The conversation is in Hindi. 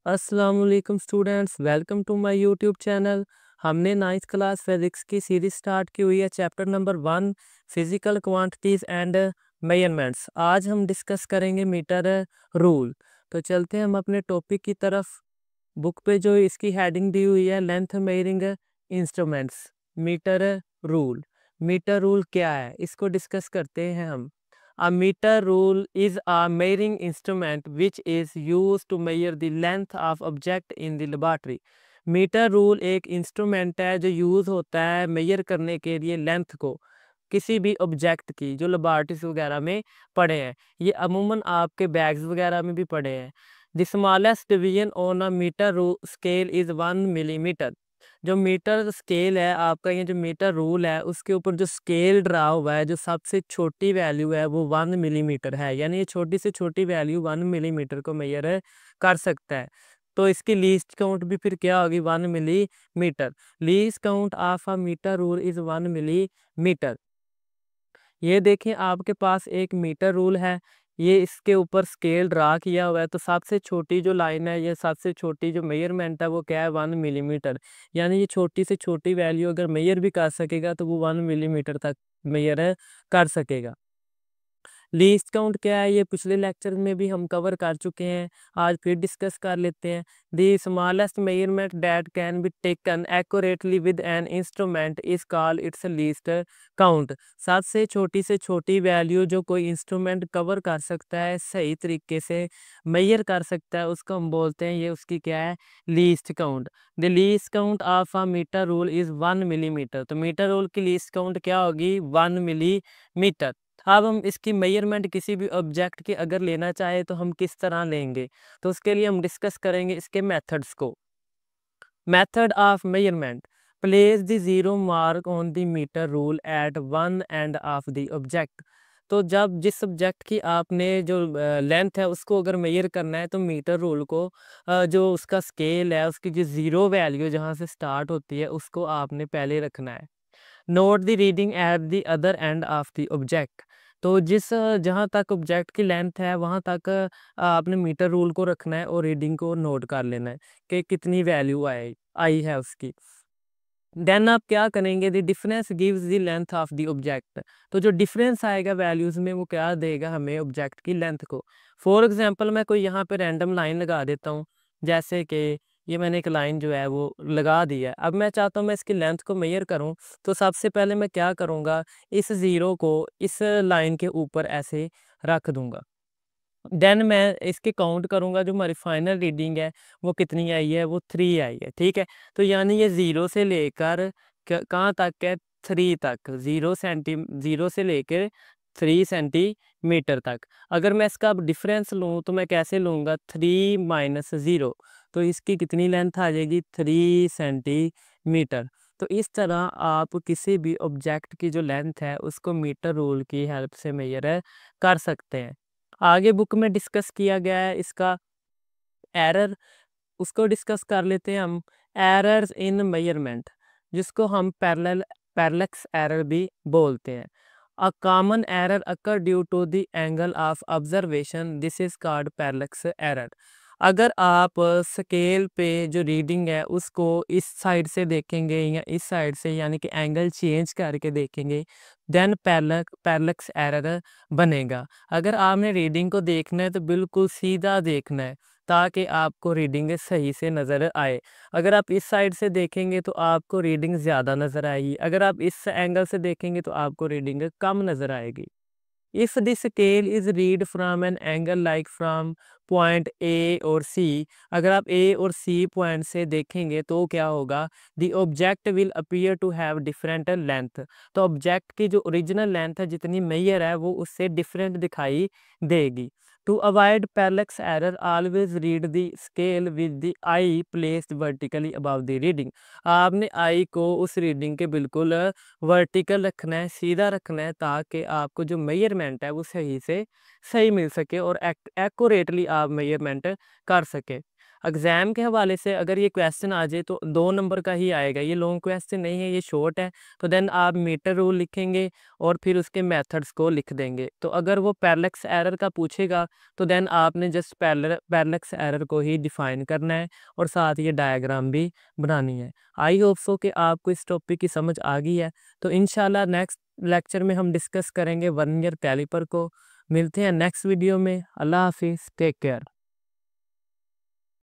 अस्सलामुअलैकुम students, welcome to my YouTube channel. हमने 9th क्लास फिजिक्स की सीरीज स्टार्ट की हुई है, chapter number 1 physical quantities and measurements. आज हम डिस्कस करेंगे मीटर रूल। तो चलते हैं हम अपने टॉपिक की तरफ। बुक पे जो इसकी हेडिंग दी हुई है, length measuring instruments, metre rule. Metre rule क्या है, इसको डिस्कस करते हैं हम। A meter rule is a measuring instrument which is used to measure the length of object in the laboratory. Metre rule एक इंस्ट्रूमेंट है जो यूज़ होता है मेजर करने के लिए लेंथ को किसी भी ऑब्जेक्ट की, जो लेबॉरेटरीज वगैरह में पड़े हैं। ये अमूमन आपके बैग्स वगैरह में भी पड़े हैं। The smallest division on a metre scale is 1 millimetre. जो मीटर स्केल है आपका, ये जो मीटर रूल है उसके ऊपर जो स्केल ड्रा हुआ है, जो सबसे छोटी वैल्यू है वो 1 मिलीमीटर है। यानी ये छोटी से छोटी वैल्यू 1 मिलीमीटर को मेजर कर सकता है। तो इसकी लीस्ट काउंट भी फिर क्या होगी, 1 millimetre. Least count of a metre rule is 1 millimetre. ये देखें, आपके पास एक मीटर रूल है, ये इसके ऊपर स्केल ड्रा किया हुआ है। तो सबसे छोटी जो लाइन है, ये सबसे छोटी जो मेजरमेंट है वो क्या है, 1 मिलीमीटर। यानी ये छोटी से छोटी वैल्यू अगर मेजर भी कर सकेगा तो वो 1 मिलीमीटर तक मेजर कर सकेगा। लीस्ट काउंट क्या है, ये पिछले लेक्चर में भी हम कवर कर चुके हैं, आज फिर डिस्कस कर लेते हैं। The smallest measurement that can be taken accurately with an instrument is called its least count. सबसे छोटी से छोटी वैल्यू जो कोई इंस्ट्रूमेंट कवर कर सकता है, सही तरीके से मेजर कर सकता है, उसको हम बोलते हैं, ये उसकी क्या है, least count. The least count of a metre rule is 1 millimetre. तो मीटर रूल की लीस्ट काउंट क्या होगी, 1 मिलीमीटर। अब हम इसकी मेजरमेंट किसी भी ऑब्जेक्ट की अगर लेना चाहे तो हम किस तरह लेंगे, तो उसके लिए हम डिस्कस करेंगे इसके मेथड्स को। Method of measurement, place the zero mark on the metre rule at one end of the object. तो जब जिस ऑब्जेक्ट की आपने जो लेंथ है उसको अगर मेजर करना है, तो मीटर रूल को जो उसका स्केल है, उसकी जो ज़ीरो वैल्यू जहाँ से स्टार्ट होती है उसको आपने पहले रखना है। Note the reading at the other and of the object. तो जहाँ तक ऑब्जेक्ट की लेंथ है वहाँ तक आपने मीटर रूल को रखना है और रीडिंग को नोट कर लेना है कि कितनी वैल्यू आई है उसकी। देन आप क्या करेंगे, the difference gives the length of the object. तो जो डिफरेंस आएगा वैल्यूज में वो क्या देगा हमें, ऑब्जेक्ट की लेंथ को। फॉर एग्जांपल मैं कोई यहाँ पे रैंडम लाइन लगा देता हूँ, जैसे कि ये मैंने एक लाइन जो है वो लगा दी है। अब मैं चाहता हूँ मैं इसकी लेंथ को मेजर करूँ, तो सबसे पहले मैं क्या करूँगा, इस ज़ीरो को इस लाइन के ऊपर ऐसे रख दूँगा। देन मैं इसके काउंट करूँगा, जो हमारी फाइनल रीडिंग है वो कितनी आई है, वो 3 आई है। ठीक है, तो यानी ये ज़ीरो से लेकर कहाँ तक है, 3 तक। ज़ीरो से लेकर 3 सेंटीमीटर तक। अगर मैं इसका अब डिफरेंस लूँ तो मैं कैसे लूँगा, 3 माइनस ज़ीरो, तो इसकी कितनी लेंथ आ जाएगी, 3 सेंटीमीटर। तो इस तरह आप किसी भी ऑब्जेक्ट की जो लेंथ है उसको मीटर रूल की हेल्प से मेजर कर सकते हैं। आगे बुक में डिस्कस किया गया है इसका एरर, उसको डिस्कस कर लेते हैं हम। एरर्स इन मेजरमेंट, जिसको हम पैरेलक्स एरर भी बोलते हैं। A common error occur due to the angle of observation, this is called parallax error. अगर आप स्केल पे जो रीडिंग है उसको इस साइड से देखेंगे या इस साइड से, यानी कि एंगल चेंज करके देखेंगे, देन पैरेलक्स एरर बनेगा। अगर आपने रीडिंग को देखना है तो बिल्कुल सीधा देखना है, ताकि आपको रीडिंग सही से नज़र आए। अगर आप इस साइड से देखेंगे तो आपको रीडिंग ज़्यादा नज़र आएगी, अगर आप इस एंगल से देखेंगे तो आपको रीडिंग कम नज़र आएगी। If the scale is read from an angle like from point A और सी, अगर आप ए और सी पॉइंट से देखेंगे तो क्या होगा, the object will appear to have different length. तो ऑब्जेक्ट की जो ओरिजिनल लेंथ है, जितनी मेजर है, वो उससे डिफरेंट दिखाई देगी। To avoid parallax error, always read the scale with the eye placed vertically above the reading. आपने आई को उस रीडिंग के बिल्कुल वर्टिकल रखना है, सीधा रखना है, ताकि आपको जो मेजरमेंट है वो सही से सही मिल सके और एक्यूरेटली आप मेजरमेंट कर सके। एग्ज़ाम के हवाले से अगर ये क्वेश्चन आ जाए तो 2 नंबर का ही आएगा, ये लॉन्ग क्वेश्चन नहीं है, ये शॉर्ट है। तो देन आप मीटर रूल लिखेंगे और फिर उसके मेथड्स को लिख देंगे। तो अगर वो पैरेलक्स एरर का पूछेगा तो देन आपने जस्ट पैरेलक्स एरर को ही डिफ़ाइन करना है और साथ ये डायग्राम भी बनानी है। आई होप सो कि आपको इस टॉपिक की समझ आ गई है। तो इंशाल्लाह नेक्स्ट लेक्चर में हम डिस्कस करेंगे वर्नियर कैलिपर को। मिलते हैं नेक्स्ट वीडियो में। अल्लाह हाफ़िज़, टेक केयर।